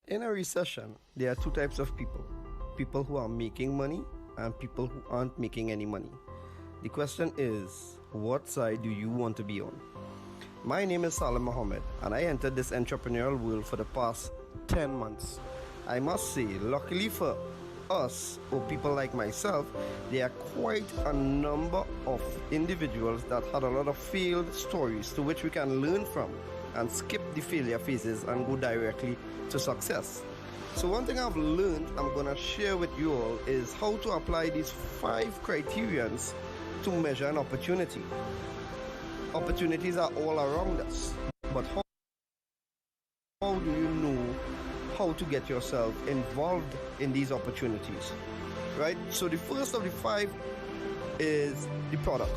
In a recession, there are two types of people: people who are making money and people who aren't making any money. The question is, what side do you want to be on? My name is Salim Mohammed, and I entered this entrepreneurial world for the past 10 months. I must say, luckily for us, or people like myself, there are quite a number of individuals that had a lot of failed stories to which we can learn from and skip the failure phases and go directly to success. So one thing I've learned I'm gonna share with you all is how to apply these 5 criterions to measure an opportunity. Opportunities are all around us, but how do you know how to get yourself involved in these opportunities, right? So the first of the 5 is the product.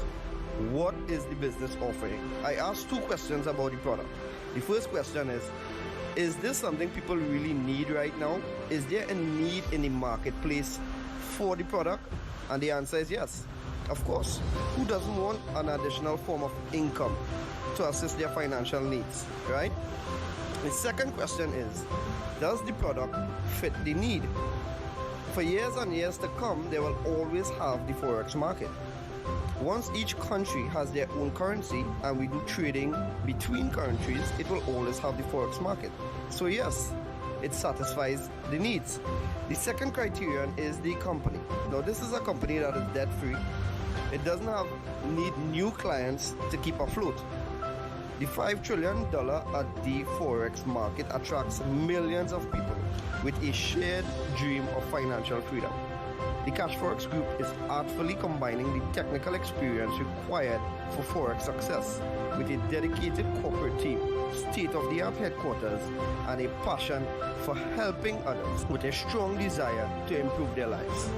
What is the business offering? I asked 2 questions about the product. The first question is this something people really need right now? Is there a need in the marketplace for the product? And the answer is yes. Of course, who doesn't want an additional form of income to assist their financial needs, right? The second question is, does the product fit the need? For years and years to come, they will always have the Forex market. Once each country has their own currency and we do trading between countries, it will always have the Forex market. So yes, it satisfies the needs. The second criterion is the company. Now this is a company that is debt free. It doesn't need new clients to keep afloat. The $5 trillion at the Forex market attracts millions of people with a shared dream of financial freedom. The Cashfx group is artfully combining the technical experience required for Forex success with a dedicated corporate team, state-of-the-art headquarters, and a passion for helping others with a strong desire to improve their lives.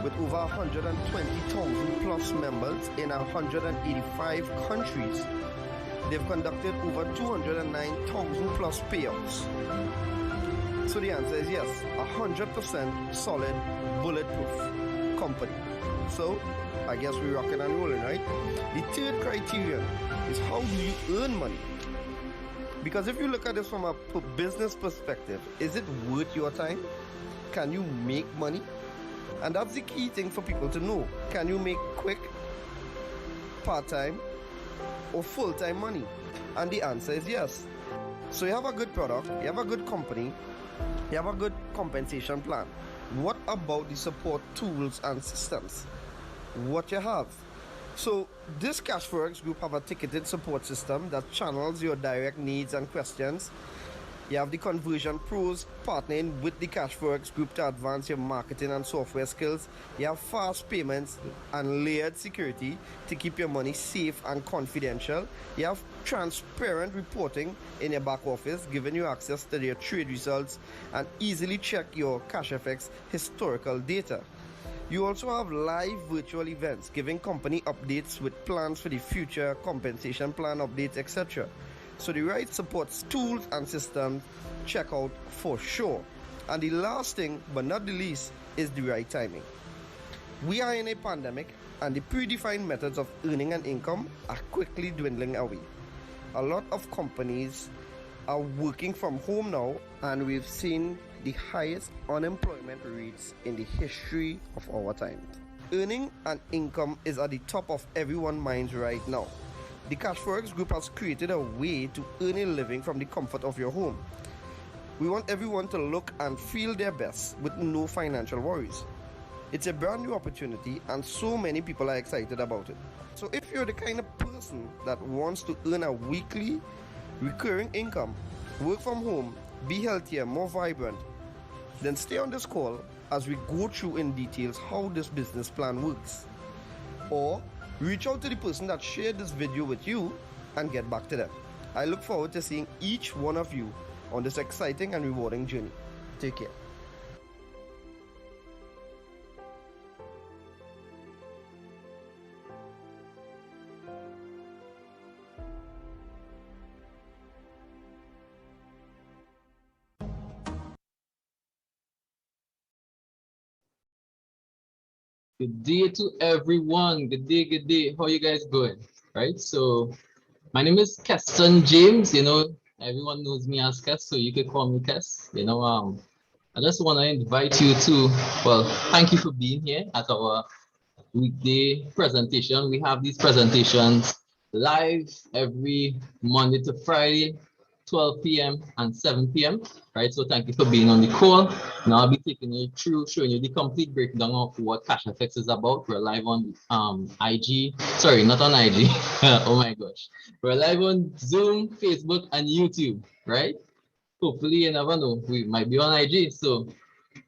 With over 120,000 plus members in 185 countries, they've conducted over 209,000 plus payouts. So the answer is yes, 100% solid, bulletproof company. So I guess we're rocking and rolling, right? The third criterion is, how do you earn money? Because if you look at this from a business perspective, is it worth your time? Can you make money? And that's the key thing for people to know. Can you make quick, part-time, or full-time money? And the answer is yes. So you have a good product, you have a good company, you have a good compensation plan. What about the support tools and systems? What you have? So this Cashfx group have a ticketed support system that channels your direct needs and questions. You have the conversion pros partnering with the Cashfx group to advance your marketing and software skills. You have fast payments and layered security to keep your money safe and confidential. You have transparent reporting in your back office, giving you access to your trade results and easily check your Cashfx historical data. You also have live virtual events giving company updates with plans for the future, compensation plan updates, etc. So the right support tools and systems, check out for sure. And the last thing but not the least is the right timing. We are in a pandemic and the predefined methods of earning an income are quickly dwindling away. A lot of companies are working from home now, and we've seen the highest unemployment rates in the history of our time. Earning an income is at the top of everyone's minds right now. The Cashfx group has created a way to earn a living from the comfort of your home. We want everyone to look and feel their best with no financial worries. It's a brand new opportunity and so many people are excited about it. So if you're the kind of person that wants to earn a weekly recurring income, work from home, be healthier, more vibrant, then stay on this call as we go through in details how this business plan works. Or reach out to the person that shared this video with you and get back to them. I look forward to seeing each one of you on this exciting and rewarding journey. Take care. Good day to everyone. Good day, good day. How you guys going? Right. So my name is Keston James. Everyone knows me as Kes, so you could call me Kes. I just want to invite you to, well, thank you for being here at our weekday presentation. We have these presentations live every Monday to Friday, 12 p.m. and 7 p.m. Right. So thank you for being on the call. Now I'll be taking you through, showing you the complete breakdown of what Cashfx is about. We're live on IG. Sorry, not on IG. Oh my gosh. We're live on Zoom, Facebook, and YouTube. Right. Hopefully, you never know. We might be on IG. So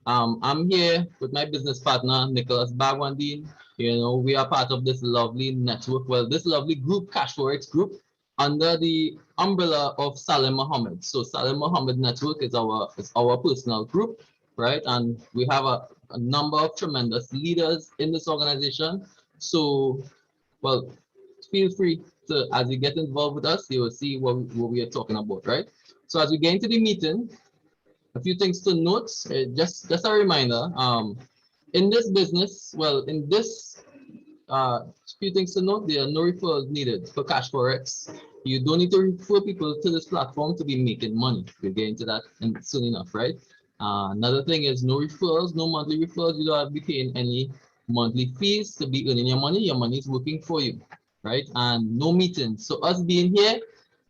I'm here with my business partner, Nicholas Bagwandine. We are part of this lovely network, well, this lovely group, Cashfx group, under the umbrella of Salim Mohammed. So Salim Mohammed Network is our personal group, right? And we have a number of tremendous leaders in this organization. So, well, feel free to, as you get involved with us, you will see what we are talking about, right? So as we get into the meeting, a few things to note, just a reminder, in this business, well, in this few things to note, there are no referrals needed for Cash Forex. You don't need to refer people to this platform to be making money. We'll get into that soon enough, right? Another thing is no referrals, no monthly referrals. You don't have to be paying any monthly fees to be earning your money. Your money is working for you, right? And no meetings. So us being here,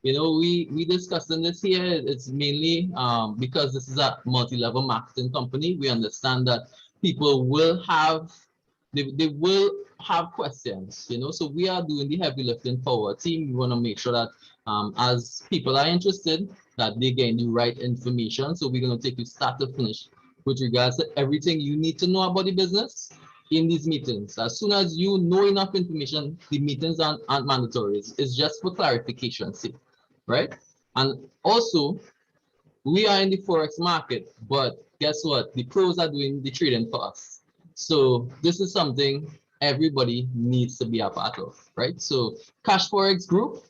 we discussing this here. It's mainly because this is a multi-level marketing company. We understand that people will have they will have questions, so we are doing the heavy lifting for our team. We want to make sure that as people are interested, that they get the right information. So we're going to take you start to finish with regards to everything you need to know about the business in these meetings. As soon as you know enough information, the meetings aren't mandatory. It's just for clarification sake, right? And also, we are in the forex market, but guess what? The pros are doing the trading for us. So this is something everybody needs to be a part of, right? So Cash Forex Group,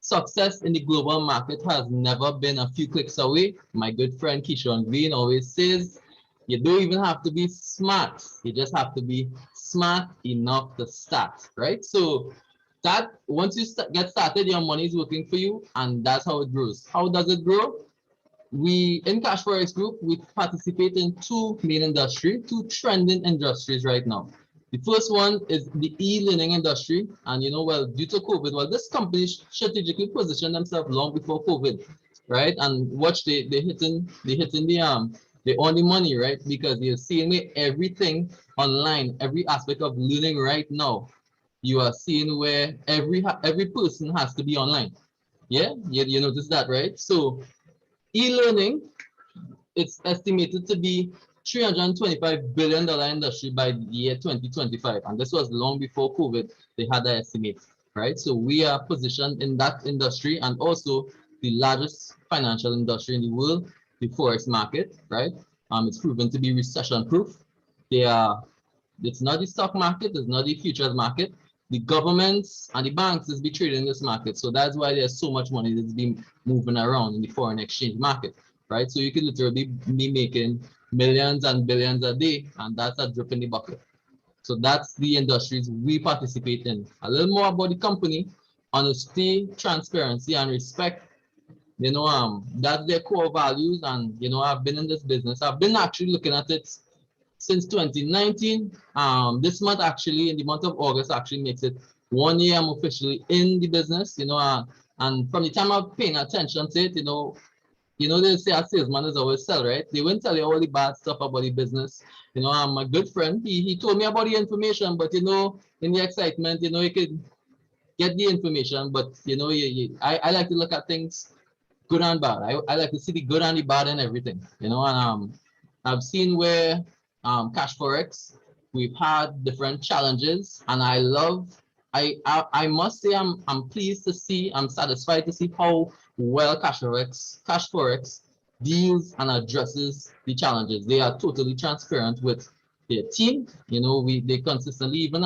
success in the global market has never been a few clicks away. My good friend Keyshawn Green always says, you don't even have to be smart. You just have to be smart enough to start, right? So that once you get started, your money is working for you, and that's how it grows. How does it grow? We in Cash Forex Group, we participate in two main industries, two trending industries right now. The first one is the e-learning industry, and well, due to COVID, well, this company strategically positioned themselves long before COVID, right? And watch they hitting they own the money, right? Because you're seeing everything online, every aspect of learning right now. You are seeing where every person has to be online. Yeah, you notice that, right? So e-learning, it's estimated to be $325 billion industry by the year 2025. And this was long before COVID, they had that estimate, right? So we are positioned in that industry, and also the largest financial industry in the world, the forex market, right? It's proven to be recession proof. It's not the stock market, it's not the futures market. The governments and the banks is be trading this market. So that's why there's so much money that's been moving around in the foreign exchange market, right? So you could literally be making millions and billions a day, and that's a drop in the bucket. So that's the industries we participate in. A little more about the company: honesty, transparency, and respect. That's their core values. And I've been in this business. I've been actually looking at it since 2019. This month, actually, in the month of August, actually makes it 1 year I'm officially in the business. And from the time I'm paying attention to it, they say a salesman is always sell, right? They won't tell you all the bad stuff about the business. I'm a good friend. He told me about the information, but in the excitement, you could get the information, but I like to look at things good and bad. I like to see the good and the bad and everything, and I've seen where Cash Forex, we've had different challenges, and I must say I'm pleased to see, I'm satisfied to see how well Cash Forex deals and addresses the challenges. They are totally transparent with their team. They consistently, even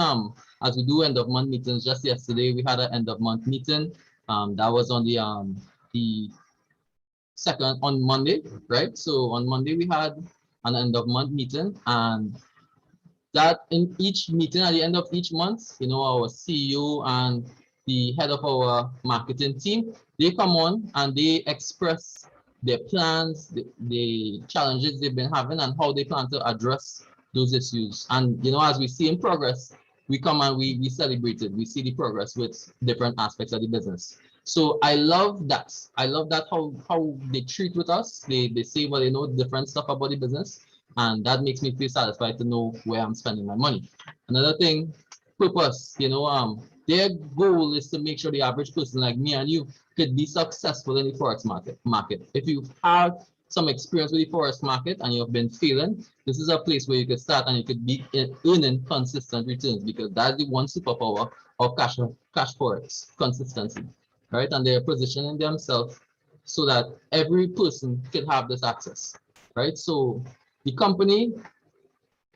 as we do end of month meetings. Just yesterday we had an end of month meeting. That was on the second, on Monday, right? So on Monday we had an end of month meeting, and that in each meeting at the end of each month, our CEO and the head of our marketing team, they come on and they express their plans, the challenges they've been having, and how they plan to address those issues. And as we see in progress, we come and we celebrate it. We see the progress with different aspects of the business. So I love that. I love that how they treat with us. They say, well, they know different stuff about the business, and that makes me feel satisfied to know where I'm spending my money. Another thing, purpose. Their goal is to make sure the average person like me and you could be successful in the forex market. If you've had some experience with the forex market and you've been failing, this is a place where you could start and you could be earning consistent returns, because that's the one superpower of cash forex: consistency, right? And they're positioning themselves so that every person could have this access, right? So the company,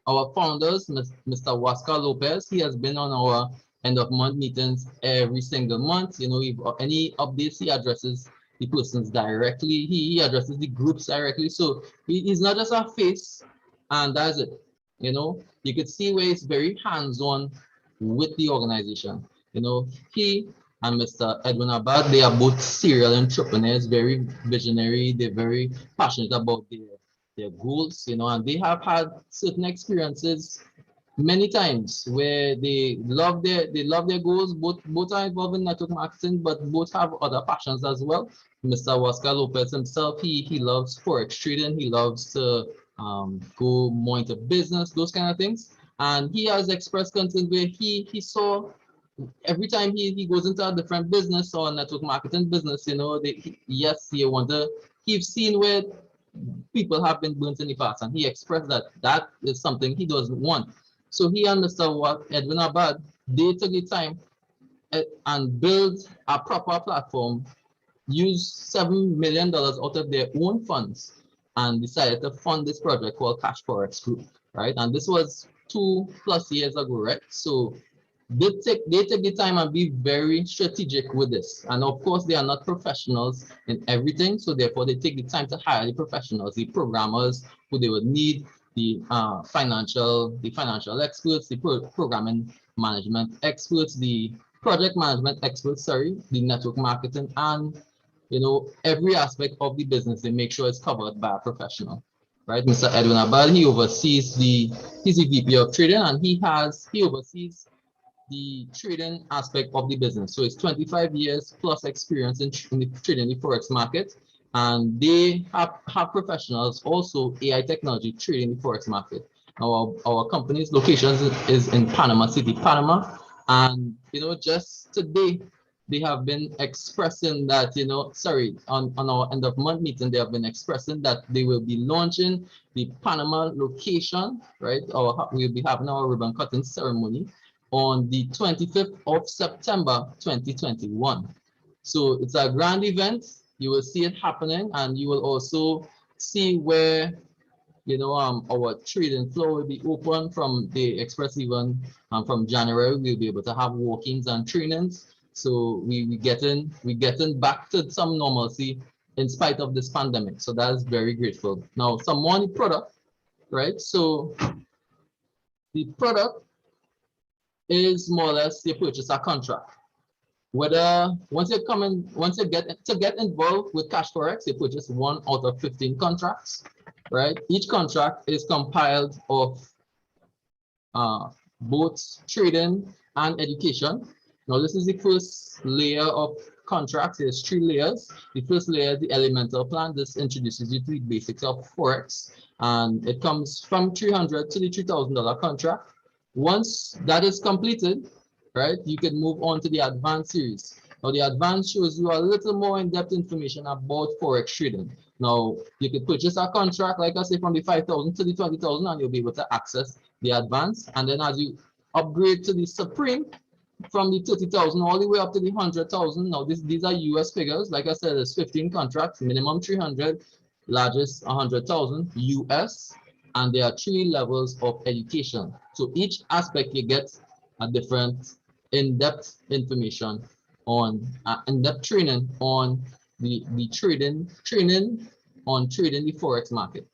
our founders, Mr. Wascar Lopez, he has been on our end of month meetings every single month. If any updates, he addresses the persons directly. He addresses the groups directly. So he's not just a face, and that's it. You could see where he's very hands-on with the organization. He and Mr. Edwin Abad, they are both serial entrepreneurs, very visionary. They're very passionate about their goals, and they have had certain experiences many times where they love their goals. Both are involved in network marketing, but both have other passions as well. Mr. Wascar Lopez himself, he loves forex trading. He loves to go more into business, those kind of things. And he has expressed concern where he saw every time he goes into a different business or network marketing business, he's seen where people have been burnt in the past, and he expressed that is something he doesn't want. So he understood what Edwin Abad, they took the time and build a proper platform, use $7 million out of their own funds, and decided to fund this project called Cash Forex Group, right? And this was 2+ years ago, right? So they take the time and be very strategic with this. And of course, they are not professionals in everything, so therefore they take the time to hire the professionals, the programmers who they would need, the financial experts, the programming management experts, the project management experts, the network marketing, and every aspect of the business. They make sure it's covered by a professional, right? Mr. Edwin Abad, he's the VP of trading, and he oversees the trading aspect of the business. So it's 25 years plus experience in the trading the forex market. And they have professionals also AI technology trading the forex market. Our company's location is in Panama City, Panama. And just today they have been expressing that, on our end of month meeting, they have been expressing that they will be launching the Panama location, right? We'll be having our ribbon cutting ceremony on the 25th of September 2021. So it's a grand event. You will see it happening, and you will also see where our trading floor will be open from the express even from January. We'll be able to have walk-ins and trainings. So we getting back to some normalcy in spite of this pandemic. So that's very grateful. Now some more on the product, right? So the product is more or less you purchase a contract. Whether once you get involved with Cash Forex, you purchase 1 out of 15 contracts, right? Each contract is compiled of both trading and education. Now this is the first layer of contracts. There's 3 layers. The first layer, the elemental plan, this introduces you to the basics of Forex, and it comes from $300 to the $3,000 contract. Once that is completed, right, you can move on to the advanced series. Now the advanced shows you a little more in-depth information about Forex trading. Now you can purchase a contract, like I say, from the 5,000 to the 20,000, and you'll be able to access the advanced. And then as you upgrade to the supreme, from the 30,000 all the way up to the 100,000. Now these are US figures. Like I said, there's 15 contracts, minimum 300, largest 100,000 US. And there are 3 levels of education. So each aspect you get a different in-depth information on in-depth training on the trading on trading the Forex market,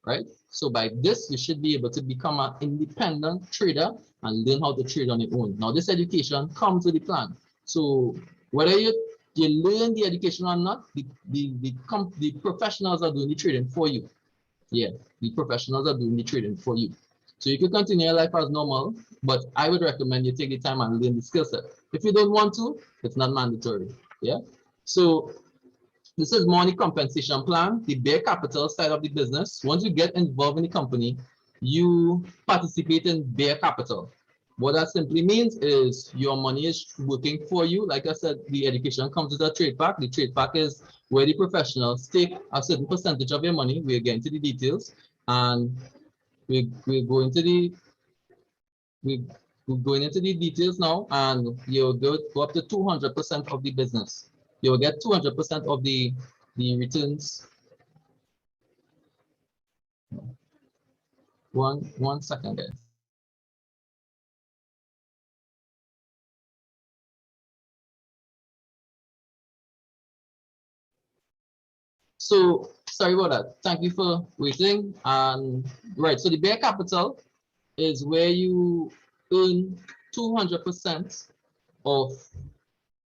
right? So by this, you should be able to become an independent trader and learn how to trade on your own. Now, this education comes with the plan. So whether you learn the education or not, the professionals are doing the trading for you. Yeah, the professionals are doing the trading for you. So you can continue your life as normal, but I would recommend you take the time and learn the skill set. If you don't want to, it's not mandatory. Yeah. So this is money compensation plan, the bare capital side of the business. Once you get involved in the company, you participate in bare capital. What that simply means is your money is working for you. Like I said, the education comes with a trade pack. The trade pack is where the professionals take a certain percentage of your money. We'll get into the details, and we go into the we we're going into the details now, and you'll go up to 200% of the business. You'll get 200% of the returns. One second, guys. So sorry about that. Thank you for waiting. And right, so the bare capital is where you earn 200% of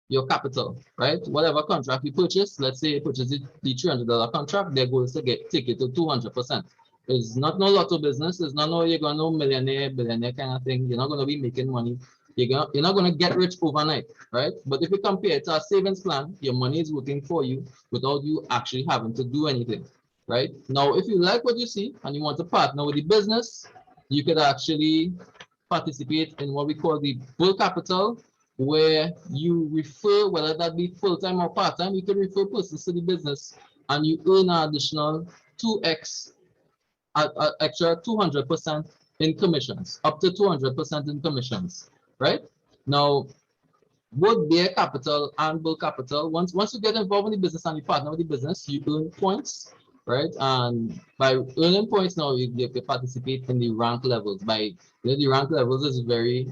your capital, right? Whatever contract you purchase, let's say you purchase the $300 contract, their goal is to take it to 200%. It's not no lotto business. It's not no you're gonna know millionaire, billionaire kind of thing. You're not gonna be making money. You're not gonna get rich overnight, right? But if you compare it to a savings plan, your money is working for you without you actually having to do anything, right? Now, if you like what you see and you want to partner with the business, you could actually participate in what we call the bull capital, where you refer, whether that be full-time or part-time, you can refer persons to the business and you earn an additional 2x, extra 200% in commissions, up to 200% in commissions, right? Now, both bare capital and bull capital, once you get involved in the business and you partner with the business, you earn points, right? And by earning points now, you can participate in the rank levels. The rank levels is very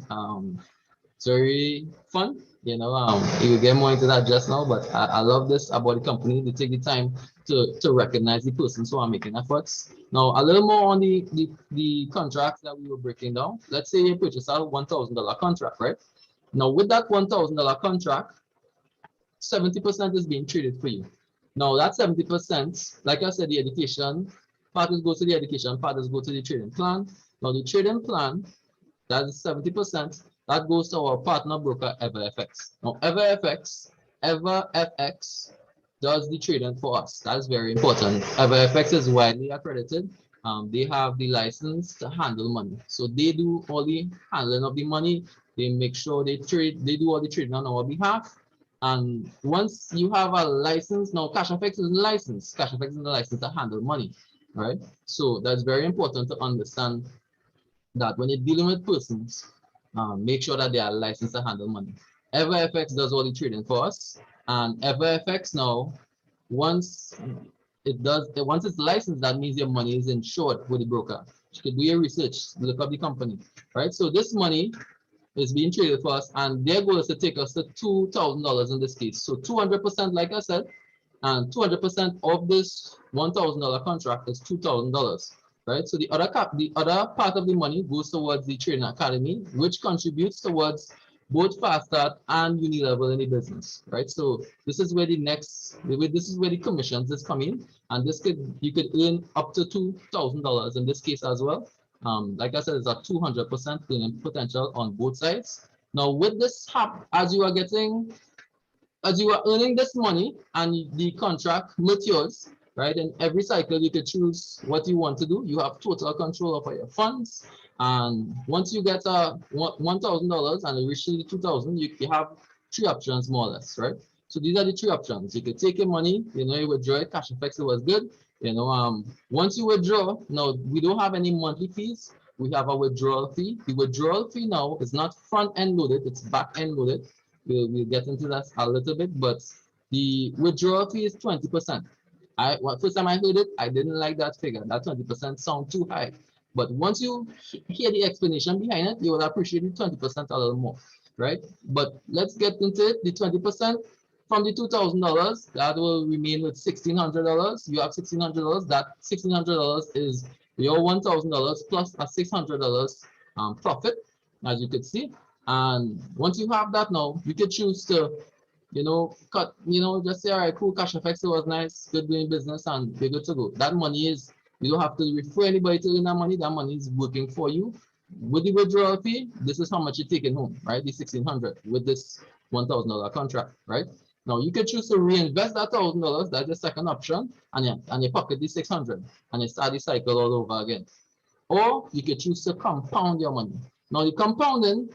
it's very fun. You will get more into that just now, but I love this about the company. They take the time to recognize the persons who are making efforts. Now, a little more on the contracts that we were breaking down. Let's say you purchase a $1,000 contract, right? Now, with that $1,000 contract, 70% is being traded for you. Now, that 70%, like I said, the education, part goes to the education, part go to the trading plan. Now, the trading plan, that is 70%. That goes to our partner broker, EverFX. Now, EverFX does the trading for us. That is very important. EverFX is widely accredited. They have the license to handle money. So they do all the handling of the money. They make sure they do all the trading on our behalf. And once you have a license, now Cashfx is licensed. Cashfx is a license to handle money, right? So that's very important to understand that when you're dealing with persons, make sure that they are licensed to handle money. EverFX does all the trading for us, and EverFX now, once it's licensed, that means your money is insured with the broker. You can do your research, look up the company, right? So this money is being traded for us, and their goal is to take us to $2,000 in this case. So 200%, like I said, and 200% of this $1,000 contract is $2,000. Right, so the other part of the money goes towards the training academy, which contributes towards both Fast Start and Uni Level in the business. Right, so this is where the commissions is coming, and you could earn up to $2,000 in this case as well. Like I said, it's a 200% earning potential on both sides. Now, with this as you are earning this money and the contract matures, right? In every cycle, you can choose what you want to do. You have total control over your funds. And once you get $1,000 and you reach the 2,000, you have three options more or less, right? So these are the three options. You could take your money, you withdraw it. Cashfx was good. Once you withdraw, now we don't have any monthly fees. We have a withdrawal fee. The withdrawal fee now is not front end loaded, it's back end loaded. We'll get into that a little bit, but the withdrawal fee is 20%. First time I heard it, I didn't like that figure. That 20% sound too high. But once you hear the explanation behind it, you will appreciate the 20% a little more, right? But let's get into it. The 20% from the $2,000, that will remain with $1,600. You have $1,600. That $1,600 is your $1,000 plus a $600 profit, as you could see. And once you have that now, you can choose to, cut, just say, all right, cool, Cashfx, it was nice, good doing business, and we're good to go. That money is, you don't have to refer anybody to earn that money is working for you. With the withdrawal fee, this is how much you're taking home, right? The 1,600 with this $1,000 contract, right? Now you can choose to reinvest that $1,000, that's the second option, and you pocket the 600 and you start the cycle all over again. Or you can choose to compound your money. Now the compounding,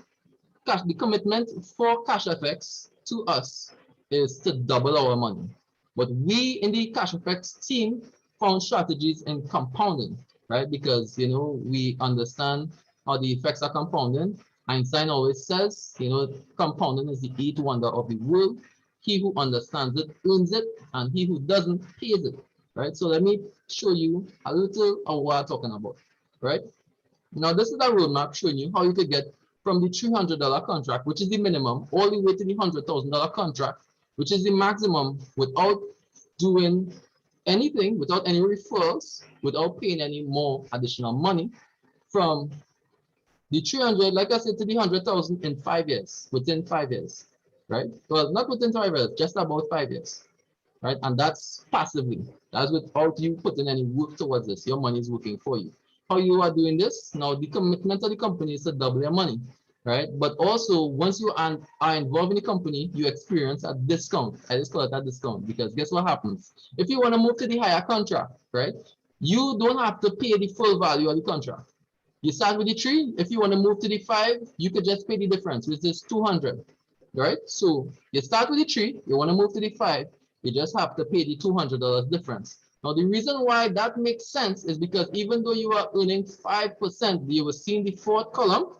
the commitment for Cashfx to us is to double our money. But we in the Cashfx team found strategies in compounding, right? Because we understand how the effects are compounding. Einstein always says, compounding is the eighth wonder of the world. He who understands it earns it, and he who doesn't pays it, right? So let me show you a little of what I'm talking about, right? Now this is a roadmap showing you how you could get from the $300 contract, which is the minimum, all the way to the $100,000 contract, which is the maximum, without doing anything, without any referrals, without paying any more additional money, from the 300, like I said, to the 100,000 in 5 years, within 5 years, right? Well, not within 5 years, just about 5 years, right? And that's passively. That's without you putting any work towards this. Your money is working for you. How you are doing this? Now, the commitment of the company is to double your money, right? But also, once you are involved in the company, you experience a discount. I just call it a discount because guess what happens? If you want to move to the higher contract, right? You don't have to pay the full value of the contract. You start with the 3. If you want to move to the 5, you could just pay the difference, which is 200, right? So you start with the 3, you want to move to the 5, you just have to pay the $200 difference. Now, the reason why that makes sense is because even though you are earning 5%, you will see in the fourth column,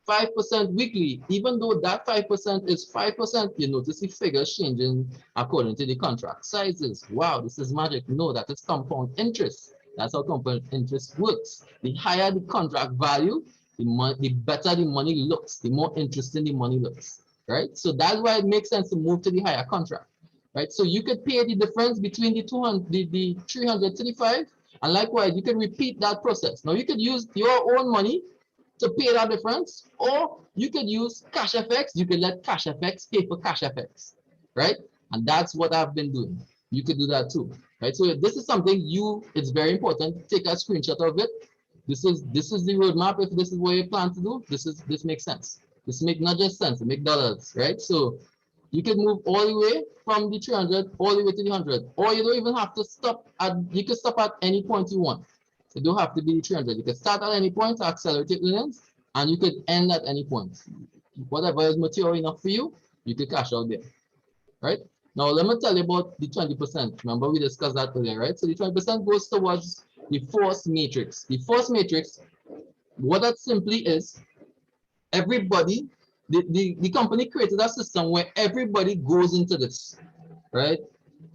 5% weekly. Even though that 5% is 5%, you notice the figures changing according to the contract sizes. Wow, this is magic. No, that is compound interest. That's how compound interest works. The higher the contract value, the better the money looks, the more interesting the money looks, right? So that's why it makes sense to move to the higher contract, right? So you could pay the difference between the 335, and likewise, you can repeat that process. Now you could use your own money to pay that difference, or you could use Cashfx. You could let Cashfx pay for Cashfx, right? And that's what I've been doing. You could do that too, right? So this is something it's very important. Take a screenshot of it. This is the roadmap. If this is what you plan to do, this makes sense. This makes not just sense, it makes dollars, right? So you can move all the way from the 300 all the way to the 100, or you don't even have to stop you can stop at any point you want. You don't have to be 300. You can start at any point to accelerate your earnings, and you could end at any point. Whatever is mature enough for you, you can cash out there, right? Now, let me tell you about the 20%. Remember, we discussed that earlier, right? So the 20% goes towards the force matrix. The force matrix, what that simply is, everybody, the company created a system where everybody goes into this, right?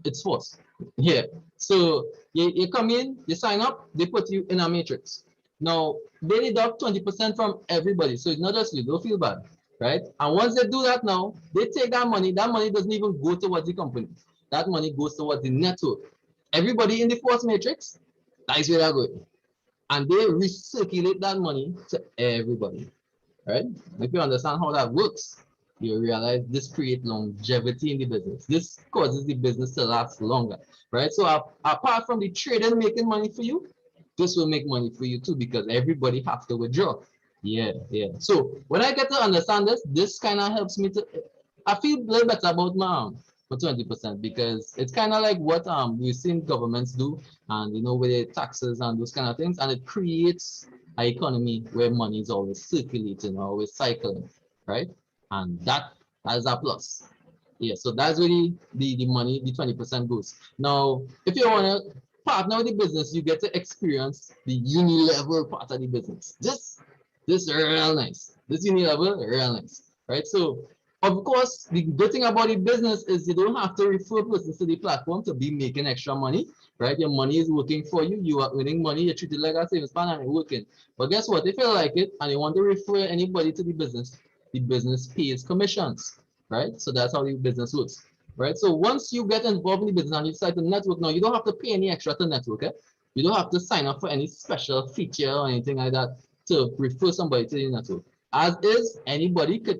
It's forced. Yeah. So you come in, you sign up, they put you in a matrix. Now they deduct 20% from everybody. So it's not just you, don't feel bad, right? And once they do that now, they take that money doesn't even go towards the company. That money goes towards the network. Everybody in the force matrix, that's where they're going. And they recirculate that money to everybody, right? If you understand how that works, you realize this creates longevity in the business. This causes the business to last longer, right? So apart from the trader making money for you, this will make money for you too, because everybody has to withdraw. Yeah. So when I get to understand this kind of helps me to, I feel a little better about my 20%, because it's kind of like what we've seen governments do, and with the taxes and those kind of things, and it creates an economy where money is always circulating, always cycling, right? And that is a plus. Yeah, so that's really the money, the 20% goes. Now, if you want to partner with the business, you get to experience the Uni Level part of the business. This real nice. This Uni Level, real nice, right? So, of course, the good thing about the business is you don't have to refer persons to the platform to be making extra money, right? Your money is working for you. You are earning money. You're treated like a savings plan and it's working. But guess what? If you like it and you want to refer anybody to the business pays commissions, right? So that's how the business works, right? So once you get involved in the business and you decide to network, now you don't have to pay any extra to network, eh? You don't have to sign up for any special feature or anything like that to refer somebody to the network. As is, anybody could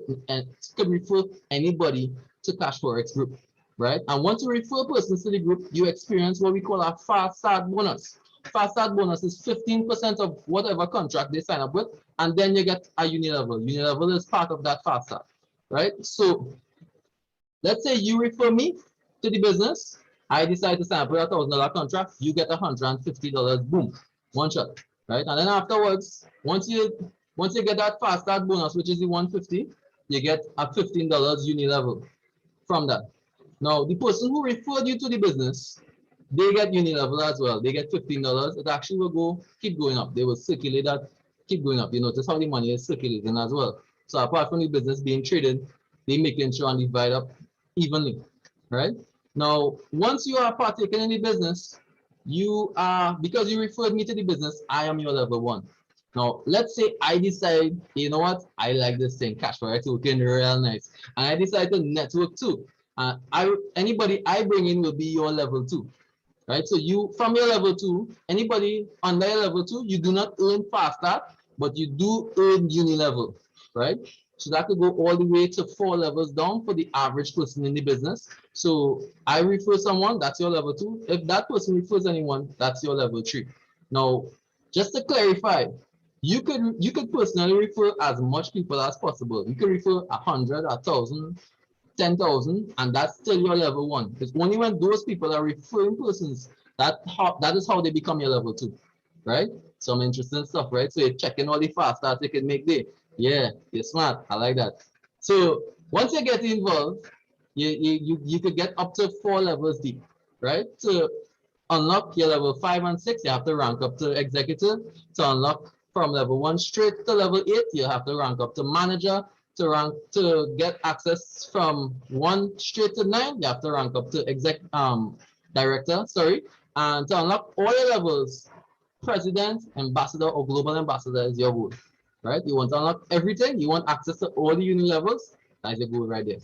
refer anybody to Cashfx group, right? And once you refer persons to the group, you experience what we call a fast start bonus. Fast start bonus is 15% of whatever contract they sign up with, and then you get a Uni Level. Uni Level is part of that fast start, right? So let's say you refer me to the business. I decide to sign up with $1,000 contract. You get $150. Boom, one shot, right? And then afterwards, once you get that fast start bonus, which is the 150, you get a $15 Uni Level from that. Now, the person who referred you to the business, they get Uni Level as well. They get $15. It actually will keep going up. They will circulate that, keep going up. You notice how the money is circulating as well. So apart from the business being traded, they making sure and divide up evenly, right? Now, once you are partaking in the business, you are, because you referred me to the business, I am your level one. Now, let's say I decide, you know what, I like this thing, Cashfx token, real nice. And I decide to network too. Anybody I bring in will be your level two, right? So you, from your level two, anybody under your level two, you do not earn fast start, but you do earn Uni Level, right? So that could go all the way to 4 levels down for the average person in the business. So I refer someone, that's your level two. If that person refers anyone, that's your level three. Now, just to clarify, you could personally refer as much people as possible. You could refer 100, 1,000, 10,000, and that's still your level one. It's only when those people are referring persons that is how they become your level two, right? Some interesting stuff, right? So you're checking all the fast starts you can make there. Yeah, you're smart. I like that. So once you get involved, you could get up to 4 levels deep, right? To unlock your level 5 and 6, you have to rank up to executive. To unlock from level 1 straight to level 8, you have to rank up to manager. To get access from 1 straight to 9, you have to rank up to director, sorry. And to unlock all your levels, president, ambassador, or global ambassador is your goal, right? You want to unlock everything. You want access to all the Uni levels. That's your goal right there.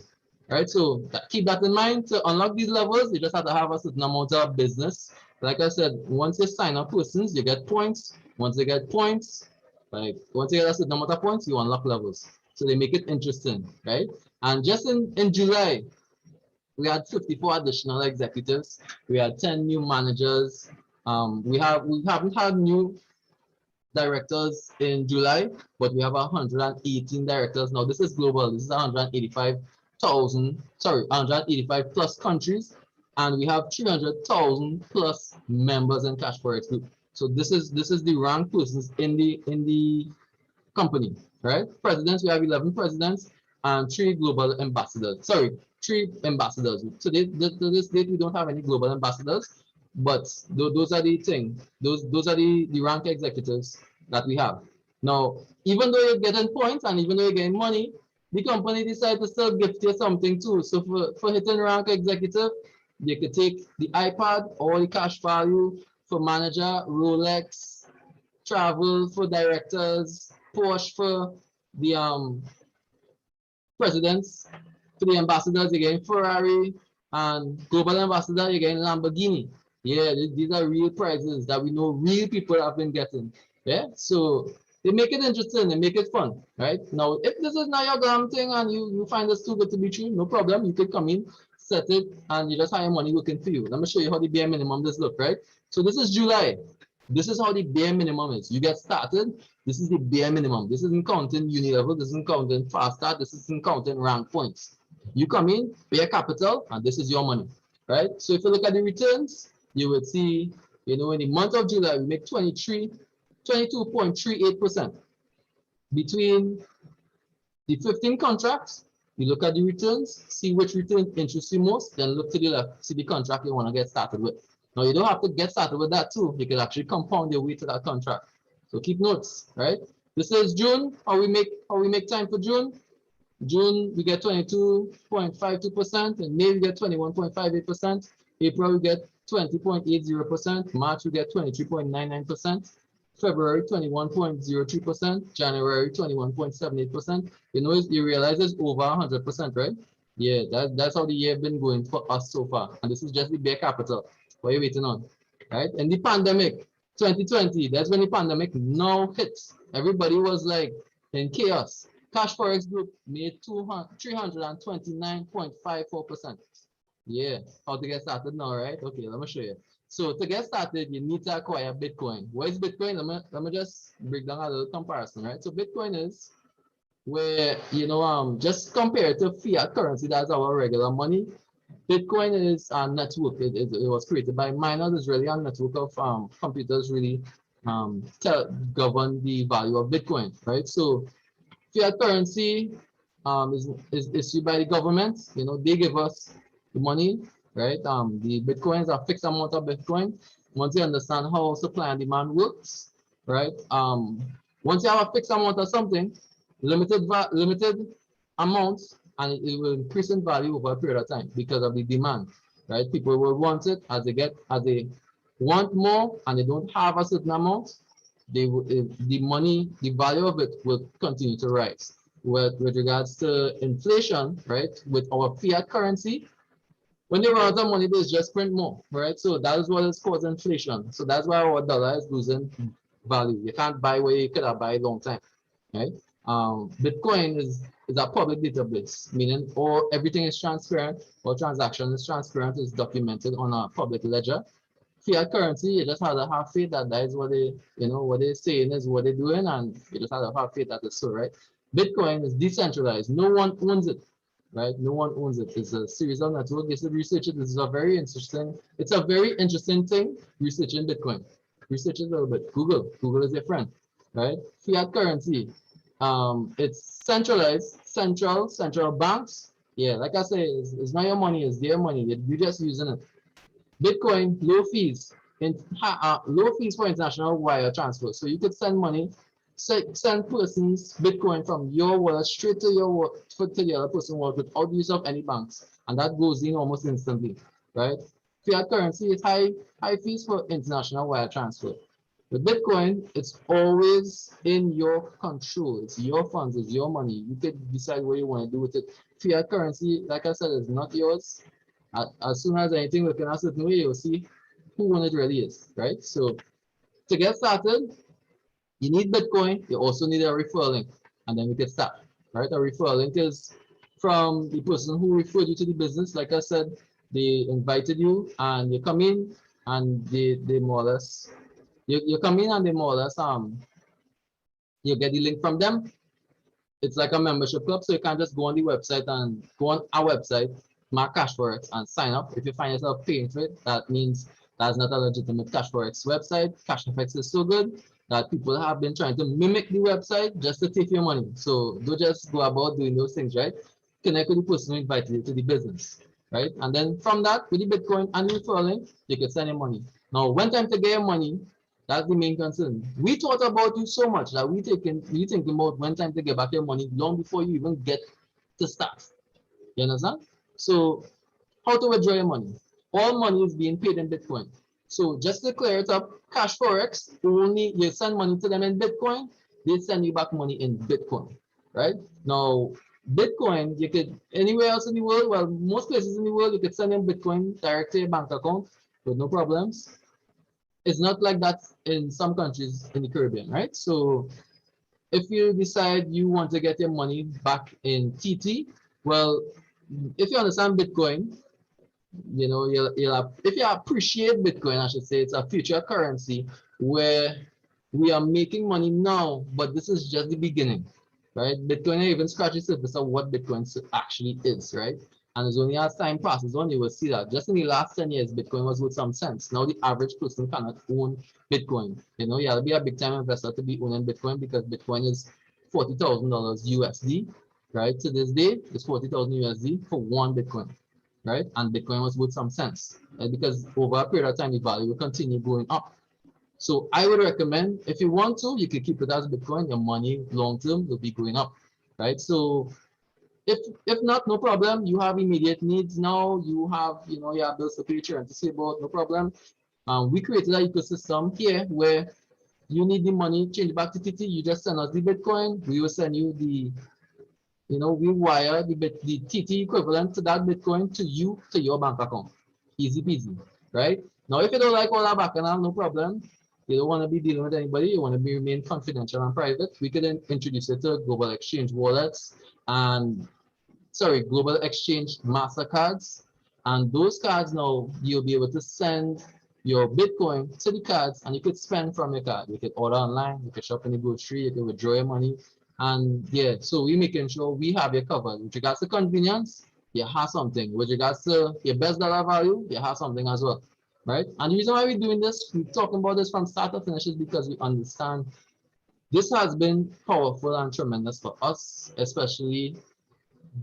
Right, so keep that in mind. To unlock these levels, you just have to have a certain amount of business. Like I said, once you sign up persons, you get points. Once you get points, once you get a certain amount of points, you unlock levels. So they make it interesting, right? And just in July, we had 54 additional executives. We had 10 new managers. We haven't had new directors in July, but we have 118 directors now. This is global. This is 185,000, sorry, 185 plus countries, and we have 300,000 plus members in Cashfx group. So this is the rank persons in the company, right? Presidents, we have 11 presidents and 3 global ambassadors. Sorry, 3 ambassadors. So to this date, we don't have any global ambassadors, but those are the thing. Those are the rank executives that we have. Now, even though you're getting points and even though you're getting money, the company decided to still gift you something too. So for hitting rank executive, they could take the iPad or the cash value. For manager, Rolex, travel for directors, Porsche for the presidents, for the ambassadors, you're getting Ferrari, and global ambassador, you're getting Lamborghini. Yeah, these are real prizes that we know real people have been getting. Yeah, so they make it interesting, they make it fun, right? Now, if this is not your damn thing and you find this too good to be true, no problem. You could come in, set it, and you just have your money working for you. Let me show you how the bare minimum does look, right? So this is July. This is how the bare minimum is. You get started, this is the bare minimum. This isn't counting Uni Level, this isn't counting fast start, this isn't counting rank points. You come in, pay a capital, and this is your money, right? So if you look at the returns, you would see, you know, in the month of July, we make 22.38%. Between the 15 contracts, you look at the returns, see which return interests you most, then look to the left, see the contract you want to get started with. Now, you don't have to get started with that too. You can actually compound your way to that contract. So keep notes, right? This is June. How we make time for June? June, we get 22.52%. In May, we get 21.58%. April, we get 20.80%. March, we get 23.99%. February, 21.03%. January, 21.78%. You know, you realize it's over 100%, right? Yeah, that's how the year been going for us so far. And this is just the bare capital. What are you waiting on? Right? In the pandemic, 2020, that's when the pandemic now hits. Everybody was like in chaos. Cashfx Group made 329.54%. Yeah, how to get started now, right? Okay, let me show you. So to get started, you need to acquire Bitcoin. What is Bitcoin? Let me just break down a little comparison, right? So Bitcoin is where, just compare it to fiat currency, that's our regular money. Bitcoin is a network. It was created by miners. It's really a network of computers really govern the value of Bitcoin, right? So fiat currency is issued by the government. They give us the money, right? The Bitcoins are fixed amount of Bitcoin. Once you understand how supply and demand works, right? Once you have a fixed amount of something, limited amounts, and it will increase in value over a period of time because of the demand, right? People will want it as they want more and they don't have a certain amount, the money, the value of it will continue to rise. With regards to inflation, right? With our fiat currency, when they run out of money, they just print more, right? So that is what is causing inflation. So that's why our dollar is losing value. You can't buy where you could have buy a long time, right? Bitcoin is a public database, meaning everything is transparent, all transaction is transparent, is documented on a public ledger. Fiat currency, you just have to have faith that that is what what they're saying is what they're doing, and you just have to have faith that it's so, right? Bitcoin is decentralized. No one owns it, right? No one owns it. It's a series of networks. This is research. This is a very interesting. It's a very interesting thing. Researching Bitcoin. Research it a little bit. Google is your friend, right? Fiat currency. It's centralized. Central banks. Yeah, like I say, it's not your money. It's their money. You're just using it. Bitcoin, low fees. Low fees for international wire transfer. So you could send money, send persons Bitcoin from your wallet straight to your wallet, to the other person's wallet without use of any banks. And that goes in almost instantly, right? Fiat currency is high fees for international wire transfer. With Bitcoin, it's always in your control. It's your funds, it's your money. You could decide what you want to do with it. Fiat currency, like I said, is not yours. As soon as anything looking a certain way, you'll see who one it really is, right? So to get started, you need Bitcoin. You also need a referral link, and then we can start, right? A referral link is from the person who referred you to the business. Like I said, they invited you, and you come in, and they more or less, you come in, and they more or less, you get the link from them. It's like a membership club, so you can't just go on the website and go on our website, mark Cashfx, and sign up. If you find yourself paying for it, that means that's not a legitimate Cashfx website. Cashfx is so good that people have been trying to mimic the website just to take your money. So don't just go about doing those things, right? Connect with the person who invited you to the business, right? And then from that, with the Bitcoin and the referral link, you can send your money. Now, when time to get your money, that's the main concern. We thought about you so much that we thinking about when time to get back your money long before you even get to start. You understand? So how to withdraw your money? All money is being paid in Bitcoin. So just to clear it up, Cashfx, only you send money to them in Bitcoin, they send you back money in Bitcoin, right? Now, Bitcoin, you could anywhere else in the world, well, most places in the world, you could send them Bitcoin direct to your bank account with no problems. It's not like that in some countries in the Caribbean, right? So if you decide you want to get your money back in TT, well, if you understand Bitcoin, if you appreciate Bitcoin, I should say, it's a future currency where we are making money now, but this is just the beginning, right? Bitcoin even scratches the surface of what Bitcoin actually is, right? And as only as time passes on, you will see that just in the last 10 years, Bitcoin was worth some sense. Now the average person cannot own Bitcoin. You have to be a big time investor to be owning Bitcoin because Bitcoin is $40,000 USD, right? To this day, it's 40,000 USD for one Bitcoin, right? And Bitcoin was worth some sense, right? Because over a period of time, the value will continue going up. So I would recommend, if you want to, you can keep it as Bitcoin. Your money long term will be going up, right? So if not, no problem. You have immediate needs now. You have your bills to pay, and to save about, no problem. We created an ecosystem here where you need the money, change back to TT. You just send us the Bitcoin. We will send you the we wire the TT equivalent to that Bitcoin to you, to your bank account. Easy peasy, right? Now, if you don't like all that bacchanal, no problem. you don't want to be dealing with anybody, you want to be remain confidential and private, we could then introduce it to global exchange wallets and global exchange MasterCards. And those cards now, you'll be able to send your Bitcoin to the cards and you could spend from your card. You could order online, you could shop in the grocery, you could withdraw your money. And yeah, so we're making sure we have you covered. With regards to convenience, you have something. With regards to your best dollar value, you have something as well. Right? And the reason why we're doing this, we're talking about this from start to finish is because we understand this has been powerful and tremendous for us, especially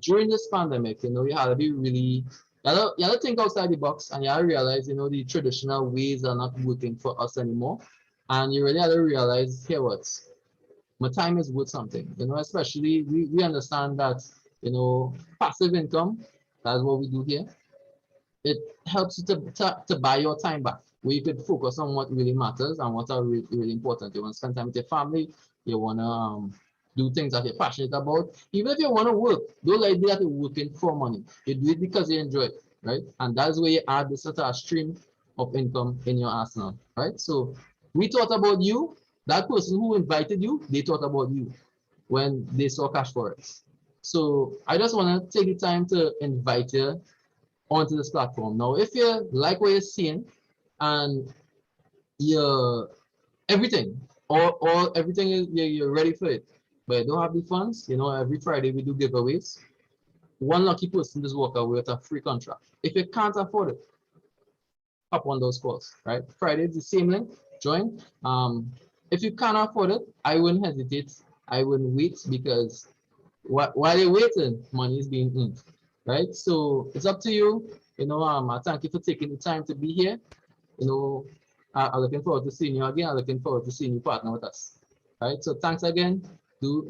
during this pandemic. You know, you had to be really, you had to think outside the box and you had to realize, you know, the traditional ways are not working for us anymore. And you really had to realize, here what, my time is worth something, you know, especially we understand that, you know, passive income, that's what we do here. It helps you to buy your time back, where you could focus on what really matters and what are really important. You want to spend time with your family, you want to do things that you're passionate about. Even if you want to work, don't like that you're working for money. You do it because you enjoy it, right? And that's where you add this sort of stream of income in your arsenal, right? So we thought about you. That person who invited you, they thought about you when they saw Cashfx. So I just want to take the time to invite you onto this platform. Now, if you like what you're seeing and you're everything, or everything is you're ready for it, but you don't have the funds, you know, every Friday we do giveaways. One lucky person just walk away with a free contract. If you can't afford it, hop on those calls, right? Friday is the same link, join. If you can't afford it, I wouldn't hesitate. I wouldn't wait because while you're waiting, money is being earned, right? So it's up to you. You know, I thank you for taking the time to be here. You know, I'm looking forward to seeing you again. I'm looking forward to seeing you partner with us. Right. So thanks again. Do